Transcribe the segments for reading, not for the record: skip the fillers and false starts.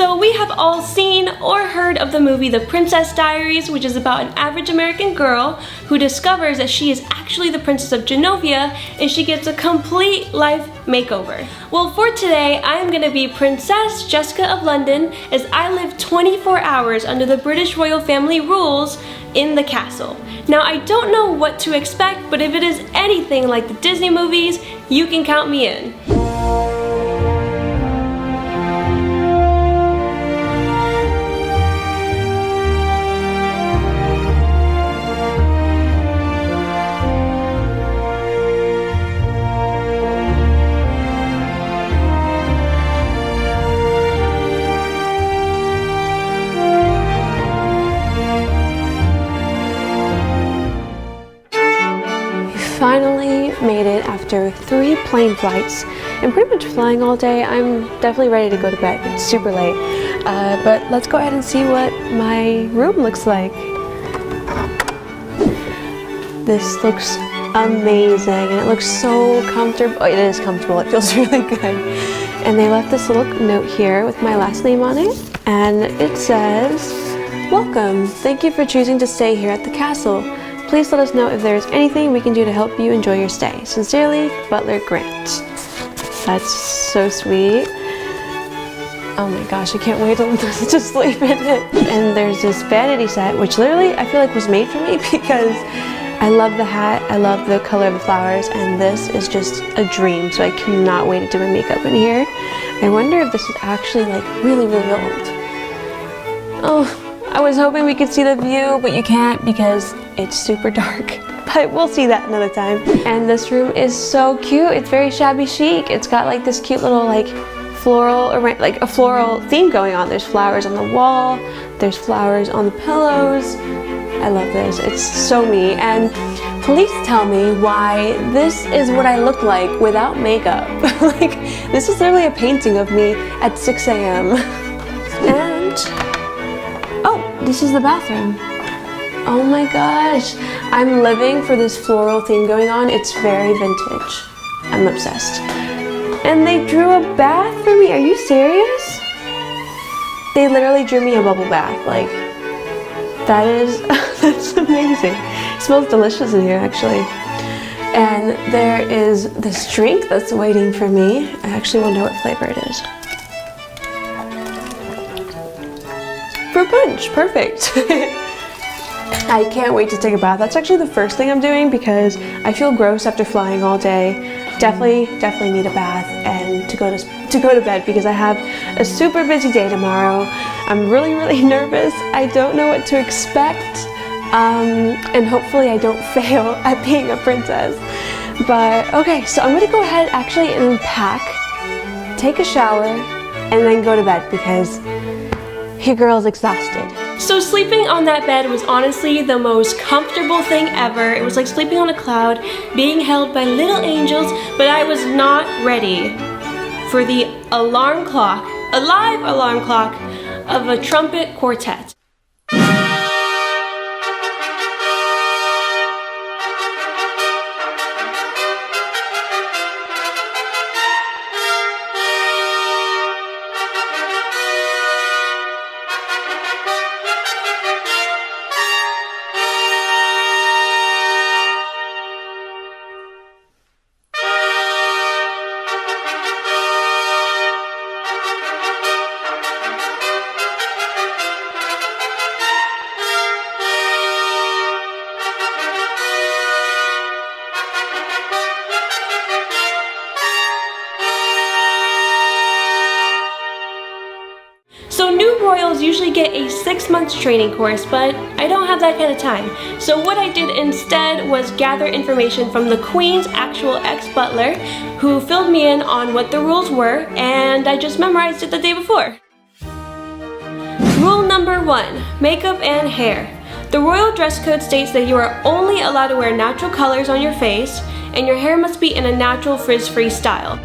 So we have all seen or heard of the movie The Princess Diaries, which is about an average American girl who discovers that she is actually the Princess of Genovia and she gets a complete life makeover. Well, for today, I'm gonna be Princess Jessica of London as I live 24 hours under the British royal family rules in the castle. Now, I don't know what to expect, but if it is anything like the Disney movies, you can count me in. Finally made it after 3 plane flights and pretty much flying all day. I'm definitely ready to go to bed. It's super late. But let's go ahead and see what my room looks like. This looks amazing and it looks so comfortable. Oh, it is comfortable. It feels really good. And they left this little note here with my last name on it. And it says, "Welcome. Thank you for choosing to stay here at the castle. Please let us know if there is anything we can do to help you enjoy your stay. Sincerely, Butler Grant." That's so sweet. Oh my gosh, I can't wait to sleep in it. And there's this vanity set, which literally I feel like was made for me because I love the hat, I love the color of the flowers, and this is just a dream. So I cannot wait to do my makeup in here. I wonder if this is actually like really, really old. Oh. I was hoping we could see the view, but you can't because it's super dark. But we'll see that another time. And this room is so cute. It's very shabby chic. It's got like this cute little like floral theme going on. There's flowers on the wall. There's flowers on the pillows. I love this. It's so me. And please tell me why this is what I look like without makeup. Like, this is literally a painting of me at 6 a.m. And this is the bathroom. Oh my gosh. I'm living for this floral theme going on. It's very vintage. I'm obsessed. And they drew a bath for me. Are you serious? They literally drew me a bubble bath. Like, that is, that's amazing. It smells delicious in here, actually. And there is this drink that's waiting for me. I actually wonder what flavor it is. Fruit punch, perfect. I can't wait to take a bath. That's actually the first thing I'm doing because I feel gross after flying all day. Definitely need a bath and to go to bed because I have a super busy day tomorrow. I'm really nervous. I don't know what to expect. And hopefully I don't fail at being a princess. But okay, so I'm gonna go ahead actually and pack, take a shower, and then go to bed because your girl's exhausted. So sleeping on that bed was honestly the most comfortable thing ever. It was like sleeping on a cloud, being held by little angels, but I was not ready for the alarm clock, a live alarm clock of a trumpet quartet. So new royals usually get a 6-month training course, but I don't have that kind of time. So what I did instead was gather information from the Queen's actual ex-butler, who filled me in on what the rules were, and I just memorized it the day before. Rule number 1, makeup and hair. The royal dress code states that you are only allowed to wear natural colors on your face, and your hair must be in a natural frizz-free style.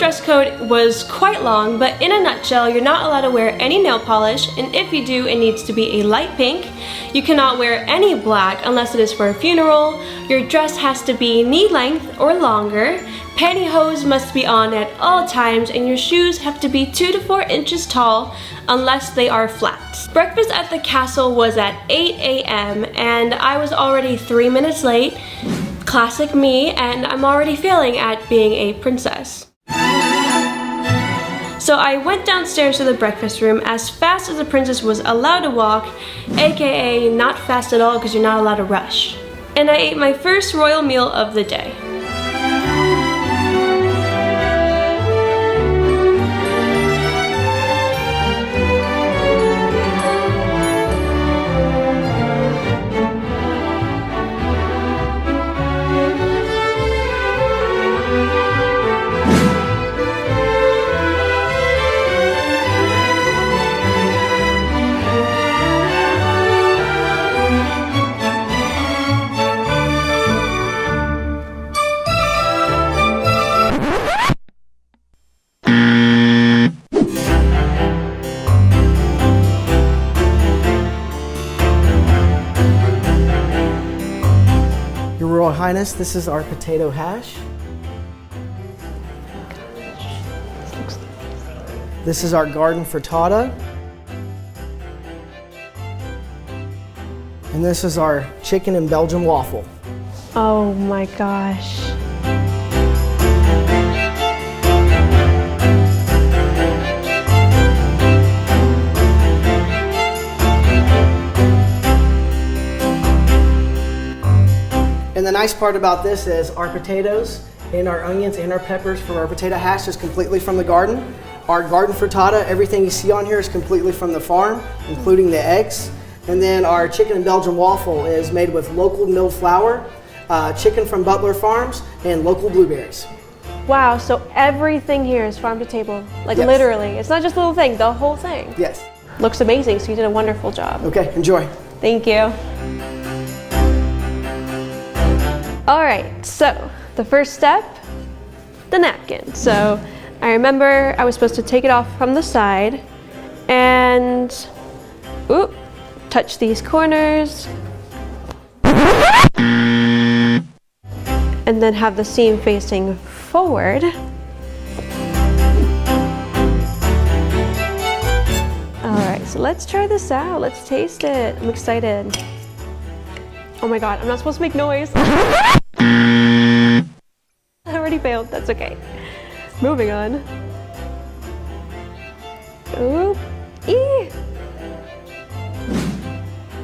dress code was quite long, but in a nutshell, you're not allowed to wear any nail polish, and if you do, it needs to be a light pink. You cannot wear any black unless it is for a funeral. Your dress has to be knee length or longer. Pantyhose must be on at all times, and your shoes have to be 2 to 4 inches tall unless they are flats. Breakfast at the castle was at 8 a.m. and I was already 3 minutes late. Classic me, and I'm already failing at being a princess. So I went downstairs to the breakfast room as fast as a princess was allowed to walk, aka not fast at all because you're not allowed to rush. And I ate my first royal meal of the day. Your Royal Highness, this is our potato hash. This is our garden frittata. And this is our chicken and Belgian waffle. Oh my gosh. And the nice part about this is our potatoes and our onions and our peppers for our potato hash is completely from the garden. Our garden frittata, everything you see on here is completely from the farm, including the eggs. And then our chicken and Belgian waffle is made with local milled flour, chicken from Butler Farms, and local blueberries. Wow, so everything here is farm to table, like Yes. Literally. It's not just a little thing, the whole thing. Yes. Looks amazing, so you did a wonderful job. Okay, enjoy. Thank you. All right, so the first step, the napkin. So I remember I was supposed to take it off from the side and touch these corners and then have the seam facing forward. All right, so let's try this out. Let's taste it. I'm excited. Oh my God, I'm not supposed to make noise. I already failed, that's okay. Moving on. Ooh, ee.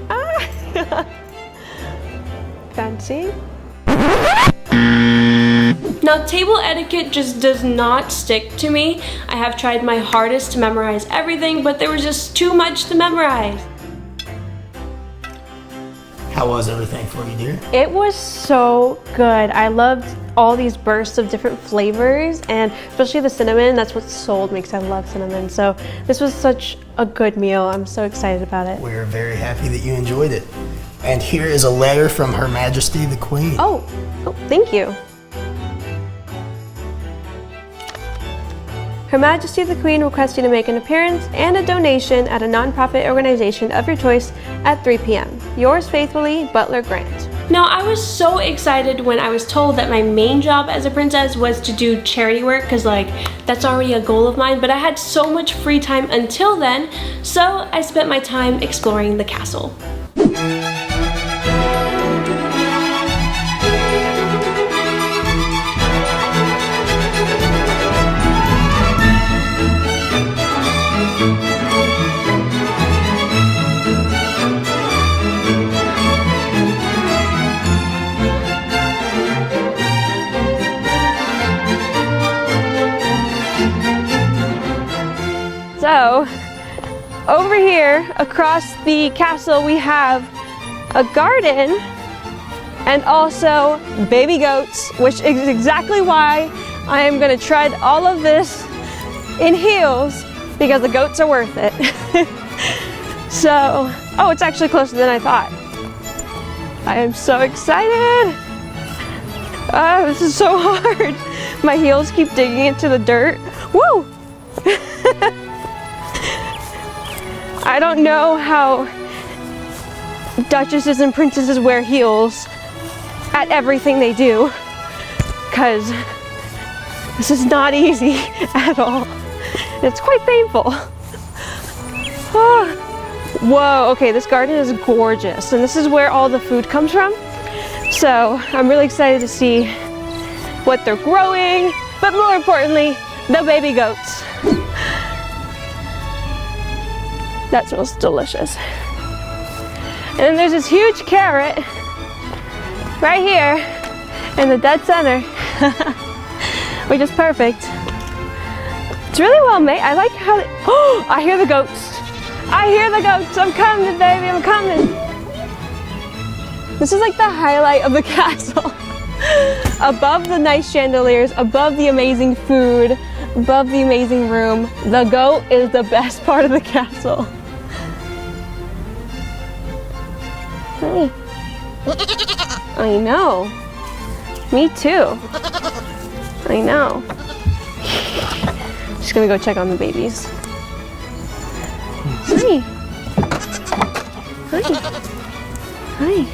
Ah. Fancy. Now, table etiquette just does not stick to me. I have tried my hardest to memorize everything, but there was just too much to memorize. How was everything for you, dear? It was so good. I loved all these bursts of different flavors, and especially the cinnamon. That's what sold me because I love cinnamon. So this was such a good meal. I'm so excited about it. We're very happy that you enjoyed it. And here is a letter from Her Majesty the Queen. Oh, thank you. Her Majesty the Queen requests you to make an appearance and a donation at a nonprofit organization of your choice at 3 p.m. Yours faithfully, Butler Grant. Now, I was so excited when I was told that my main job as a princess was to do charity work, because that's already a goal of mine, but I had so much free time until then, so I spent my time exploring the castle. So, over here across the castle we have a garden and also baby goats, which is exactly why I am going to tread all of this in heels, because the goats are worth it. So, oh, it's actually closer than I thought. I am so excited. This is so hard. My heels keep digging into the dirt. Woo! I don't know how duchesses and princesses wear heels at everything they do, because this is not easy at all. It's quite painful. Oh. Whoa, okay, this garden is gorgeous, and this is where all the food comes from. So I'm really excited to see what they're growing, but more importantly, the baby goats. That smells delicious. And then there's this huge carrot right here in the dead center, which is perfect. It's really well made. I like how they, oh, I hear the goats. I hear the goats. I'm coming, baby, I'm coming. This is like the highlight of the castle. Above the nice chandeliers, above the amazing food, above the amazing room, the goat is the best part of the castle. Hi. I know. Me too. I know. Just gonna go check on the babies. Hi. Hi. Hi.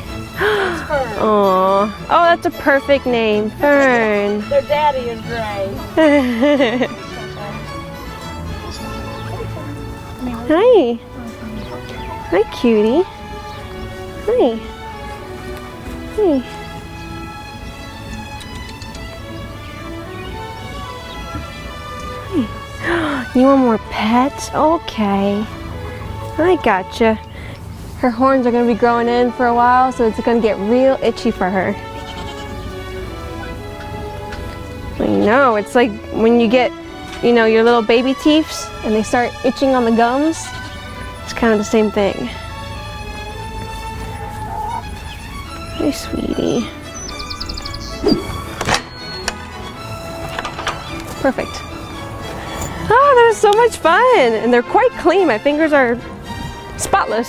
Aww. Oh, that's a perfect name. Fern. Their daddy is gray. Hi. Hi, cutie. Hi. Hi. Hi. You want more pets? Okay. I gotcha. Her horns are going to be growing in for a while, so it's going to get real itchy for her. I know, it's like when you get, you know, your little baby teeths and they start itching on the gums. It's kind of the same thing. Hi, sweetie. Perfect. Oh, that was so much fun, and they're quite clean. My fingers are spotless.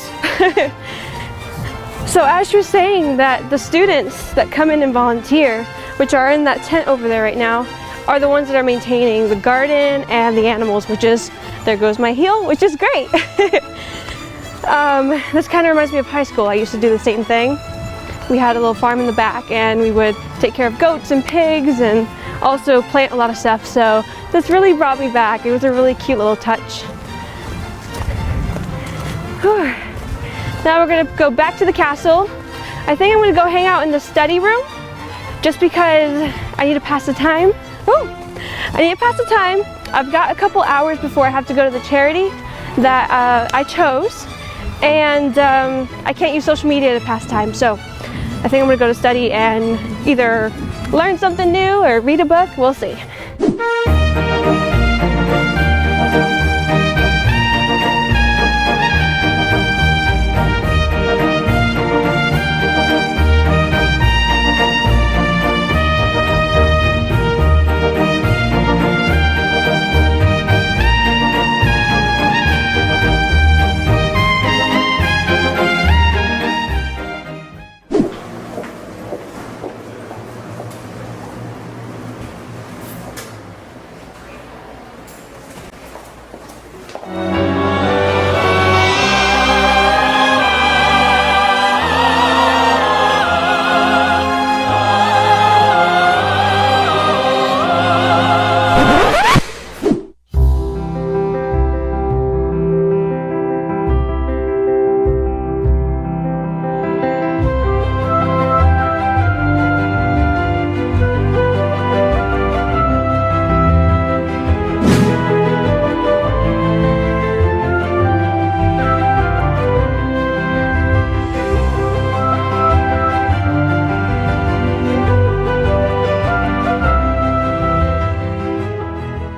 So as she was saying, that the students that come in and volunteer, which are in that tent over there right now, are the ones that are maintaining the garden and the animals, which is, there goes my heel, which is great. This kind of reminds me of high school. I used to do the same thing. We had a little farm in the back, and we would take care of goats and pigs and also plant a lot of stuff. So this really brought me back. It was a really cute little touch. Whew. Now we're gonna go back to the castle. I think I'm gonna go hang out in the study room just because I need to pass the time. Oh, I need to pass the time. I've got a couple hours before I have to go to the charity that I chose, and I can't use social media to pass time. So I think I'm gonna go to study and either learn something new or read a book. We'll see.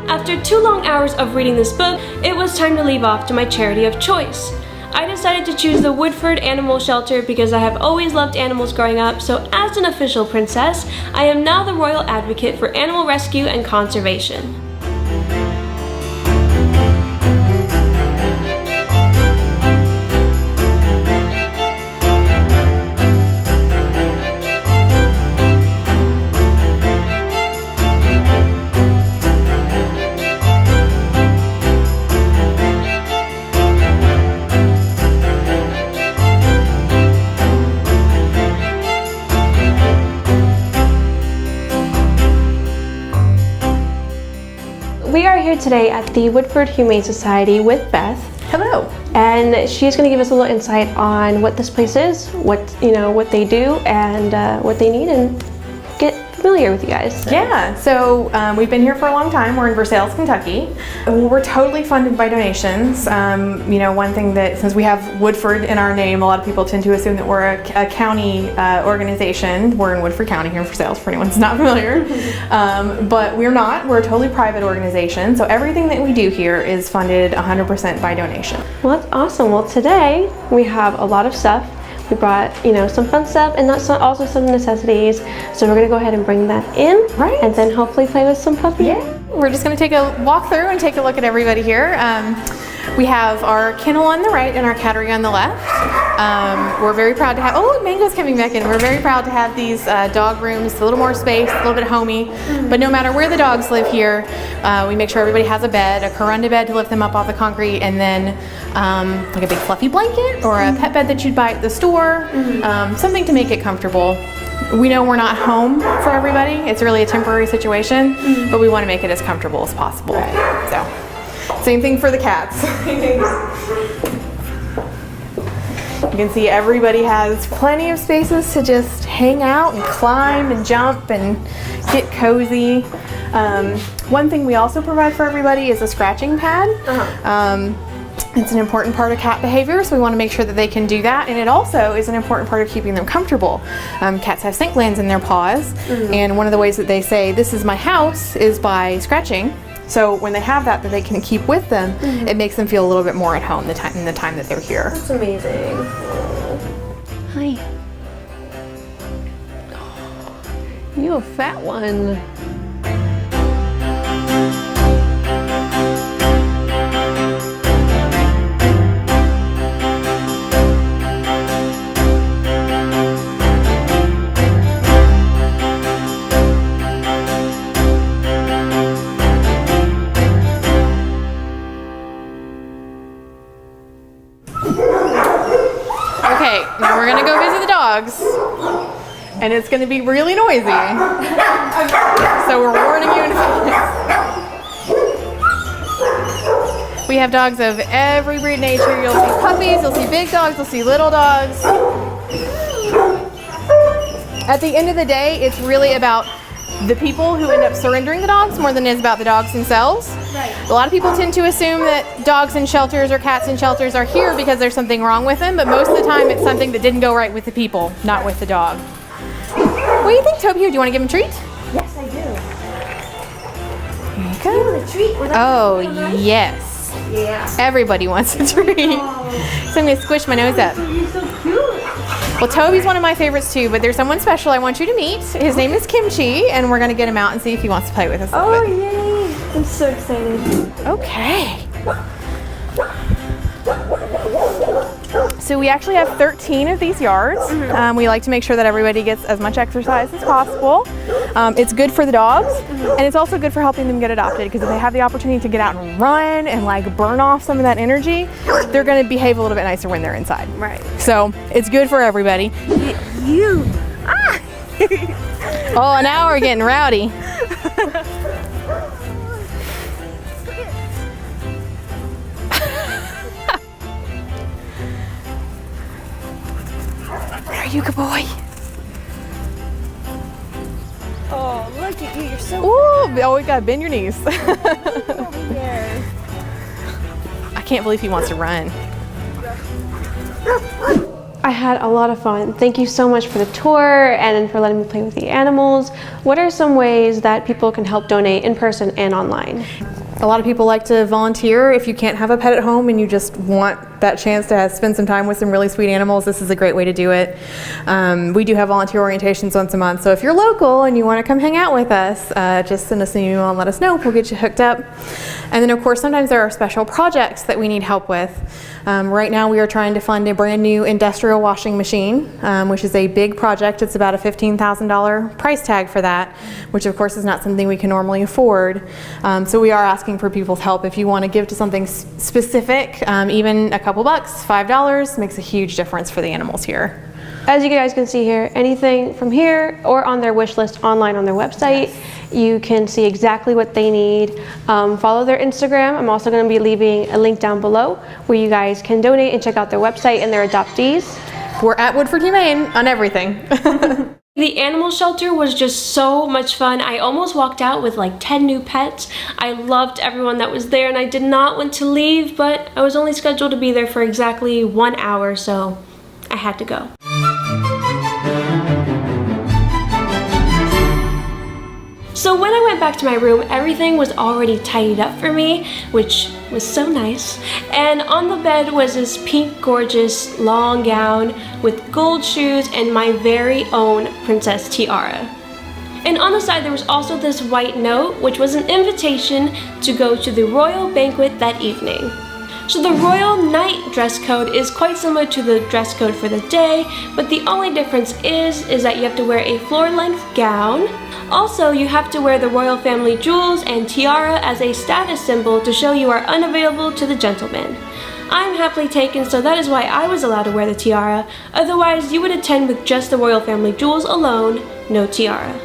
After 2 long hours of reading this book, it was time to leave off to my charity of choice. I decided to choose the Woodford Animal Shelter because I have always loved animals growing up, so as an official princess, I am now the royal advocate for animal rescue and conservation. we are here today at the Woodford Humane Society with Beth. Hello. And she's going to give us a little insight on what this place is, what they do, and what they need, and get familiar with you guys. Yeah, so we've been here for a long time. We're in Versailles, Kentucky. We're totally funded by donations. One thing that, since we have Woodford in our name, a lot of people tend to assume that we're a county organization. We're in Woodford County here in Versailles, for anyone who's not familiar. But we're not. We're a totally private organization. So everything that we do here is funded 100% by donation. Well, that's awesome. Well, today we have a lot of stuff. We brought, some fun stuff and also some necessities. So we're gonna go ahead and bring that in, right? And then hopefully play with some puppies. Yeah. We're just gonna take a walk through and take a look at everybody here. We have our kennel on the right and our cattery on the left. We're very proud to have, Mango's coming back in. We're very proud to have these dog rooms, a little more space, a little bit homey. But no matter where the dogs live here, we make sure everybody has a bed, a Corunda bed to lift them up off the concrete, and then like a big fluffy blanket or a pet bed that you'd buy at the store, something to make it comfortable. We know we're not home for everybody. It's really a temporary situation, but we want to make it as comfortable as possible. Right. So, same thing for the cats. You can see everybody has plenty of spaces to just hang out and climb and jump and get cozy. One thing we also provide for everybody is a scratching pad. It's an important part of cat behavior, so we want to make sure that they can do that, and it also is an important part of keeping them comfortable. Cats have scent glands in their paws, and one of the ways that they say, "This is my house," is by scratching. So when they have that they can keep with them, it makes them feel a little bit more at home in the time that they're here. That's amazing. Hi. You a fat one. Okay, now we're gonna go visit the dogs, and it's gonna be really noisy. So we're warning you in advance. We have dogs of every breed nature. You'll see puppies, you'll see big dogs, you'll see little dogs. At the end of the day, it's really about the people who end up surrendering the dogs more than it is about the dogs themselves. Right. A lot of people tend to assume that dogs in shelters or cats in shelters are here because there's something wrong with them, but most of the time it's something that didn't go right with the people, not with the dog. What do you think, Toby? Do you want to give him a treat? Yes, I do. Here you go. You want a treat? Oh, yes. Yeah. Everybody wants a treat. So I'm going to squish my nose up. You're so cute. Well, Toby's one of my favorites too, but there's someone special I want you to meet. His name is Kimchi, and we're going to get him out and see if he wants to play with us a little bit. Yay. I'm so excited. Okay. So we actually have 13 of these yards. We like to make sure that everybody gets as much exercise as possible. It's good for the dogs, and it's also good for helping them get adopted, because if they have the opportunity to get out and run and like burn off some of that energy, they're going to behave a little bit nicer when they're inside. Right. So it's good for everybody. You. Oh, now we're getting rowdy. Are you a good boy? Oh, look at you. You're so Oh, we gotta bend your knees. over here. I can't believe he wants to run. I had a lot of fun. Thank you so much for the tour and for letting me play with the animals. What are some ways that people can help donate in person and online? A lot of people like to volunteer. If you can't have a pet at home and you just want that chance to spend some time with some really sweet animals, this is a great way to do it. We do have volunteer orientations once a month, so if you're local and you want to come hang out with us, just send us an email and let us know. We'll get you hooked up. And then of course sometimes there are special projects that we need help with. Right now we are trying to fund a brand new industrial washing machine, which is a big project. It's about a $15,000 price tag for that, which of course is not something we can normally afford. So we are asking for people's help. If you want to give to something specific, even a couple bucks, $5, makes a huge difference for the animals here. as you guys can see here, anything from here or on their wish list online on their website, you can see exactly what they need. Follow their Instagram. I'm also going to be leaving a link down below where you guys can donate and check out their website and their adoptees. We're at Woodford Humane on everything. The animal shelter was just so much fun. I almost walked out with like 10 new pets. I loved everyone that was there and I did not want to leave, but I was only scheduled to be there for exactly 1 hour, so I had to go. So when I went back to my room, everything was already tidied up for me, which was so nice. And on the bed was this pink, gorgeous, long gown with gold shoes and my very own princess tiara. And on the side there was also this white note, which was an invitation to go to the royal banquet that evening. So the royal night dress code is quite similar to the dress code for the day, but the only difference is that you have to wear a floor-length gown. Also, you have to wear the royal family jewels and tiara as a status symbol to show you are unavailable to the gentleman. I'm happily taken, so that is why I was allowed to wear the tiara. Otherwise, you would attend with just the royal family jewels alone, no tiara.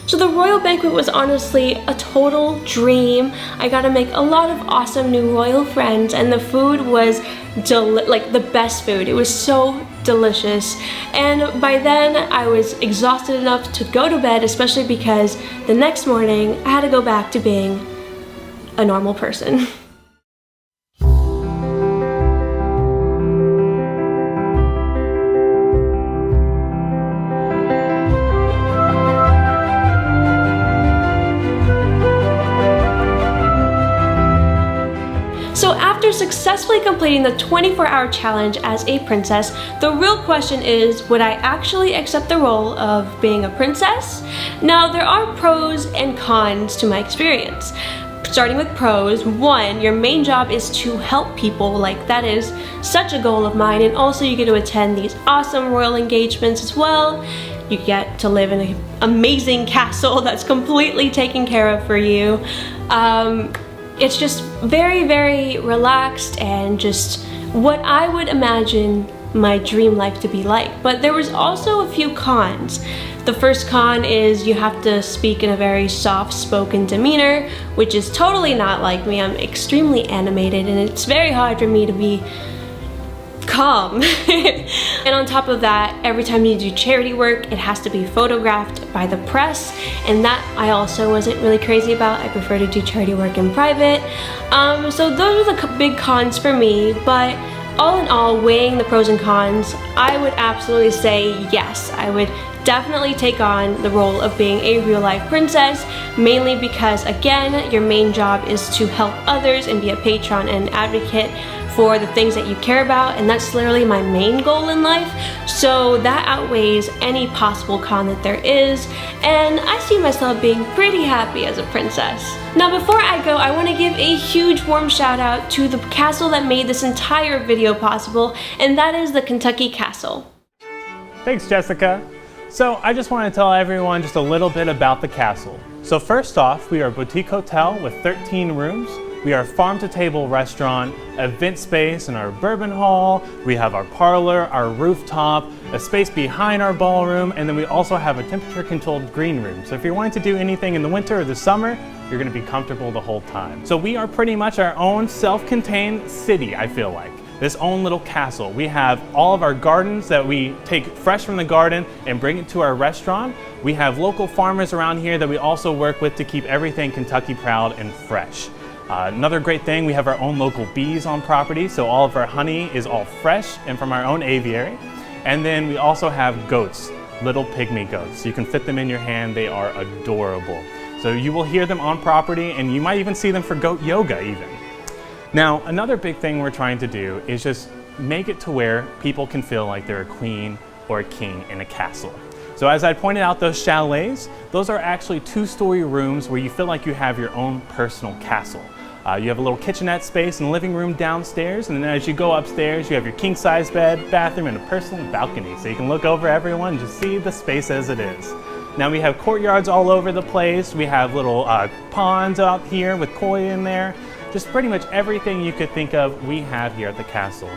So the royal banquet was honestly a total dream. I got to make a lot of awesome new royal friends, and the food was like the best food. It was so delicious. And by then I was exhausted enough to go to bed, especially because the next morning I had to go back to being a normal person. So after successfully completing the 24-hour challenge as a princess, the real question is, would I actually accept the role of being a princess? Now, there are pros and cons to my experience. Starting with pros, 1, your main job is to help people, like that is such a goal of mine, and also you get to attend these awesome royal engagements as well. You get to live in an amazing castle that's completely taken care of for you. It's just very, very relaxed and just what I would imagine my dream life to be like. But there was also a few cons. The first con is you have to speak in a very soft-spoken demeanor, which is totally not like me. I'm extremely animated and it's very hard for me to be calm. And on top of that, every time you do charity work, it has to be photographed by the press, and that I also wasn't really crazy about. I prefer to do charity work in private. So those are the big cons for me, but all in all, weighing the pros and cons, I would absolutely say yes. I would definitely take on the role of being a real-life princess, mainly because, again, your main job is to help others and be a patron and advocate for the things that you care about, and that's literally my main goal in life. So that outweighs any possible con that there is, and I see myself being pretty happy as a princess. Now before I go, I want to give a huge warm shout out to the castle that made this entire video possible, and that is the Kentucky Castle. Thanks, Jessica. So I just want to tell everyone just a little bit about the castle. So first off, we are a boutique hotel with 13 rooms. We are a farm-to-table restaurant, event space in our bourbon hall. We have our parlor, our rooftop, a space behind our ballroom, and then we also have a temperature-controlled green room. So if you're wanting to do anything in the winter or the summer, you're going to be comfortable the whole time. So we are pretty much our own self-contained city, I feel like. this own little castle. We have all of our gardens that we take fresh from the garden and bring it to our restaurant. We have local farmers around here that we also work with to keep everything Kentucky proud and fresh. Another great thing, we have our own local bees on property, so all of our honey is all fresh and from our own aviary. And then we also have goats, little pygmy goats. You can fit them in your hand, they are adorable. So you will hear them on property, and you might even see them for goat yoga even. Now, another big thing we're trying to do is just make it to where people can feel like they're a queen or a king in a castle. So as I pointed out, those chalets, those are actually 2-story rooms where you feel like you have your own personal castle. You have a little kitchenette space and living room downstairs, and then as you go upstairs, you have your king-size bed, bathroom, and a personal balcony, so you can look over everyone and just see the space as it is. Now we have courtyards all over the place. We have little ponds out here with koi in there. Just pretty much everything you could think of, we have here at the castle.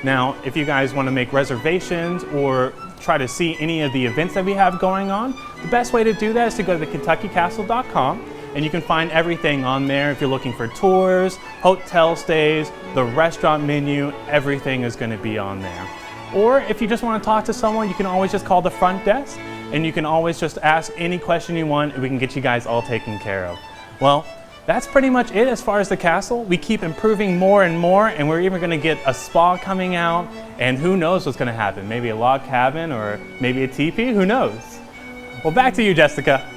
Now, if you guys want to make reservations or try to see any of the events that we have going on, the best way to do that is to go to KentuckyCastle.com. And you can find everything on there. If you're looking for tours, hotel stays, the restaurant menu, everything is going to be on there. Or if you just want to talk to someone, you can always just call the front desk, and you can always just ask any question you want, and we can get you guys all taken care of. Well, that's pretty much it as far as the castle. We keep improving more and more, and we're even going to get a spa coming out, and who knows what's going to happen. Maybe a log cabin or maybe a teepee, who knows? Well, back to you, Jessica.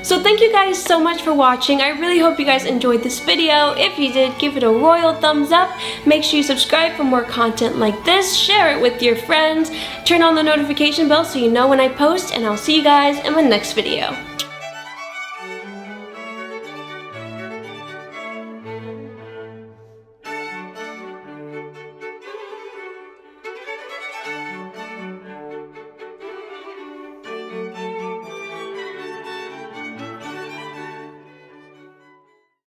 So thank you guys so much for watching. I really hope you guys enjoyed this video. If you did, give it a royal thumbs up. Make sure you subscribe for more content like this. Share it with your friends. Turn on the notification bell so you know when I post, and I'll see you guys in my next video.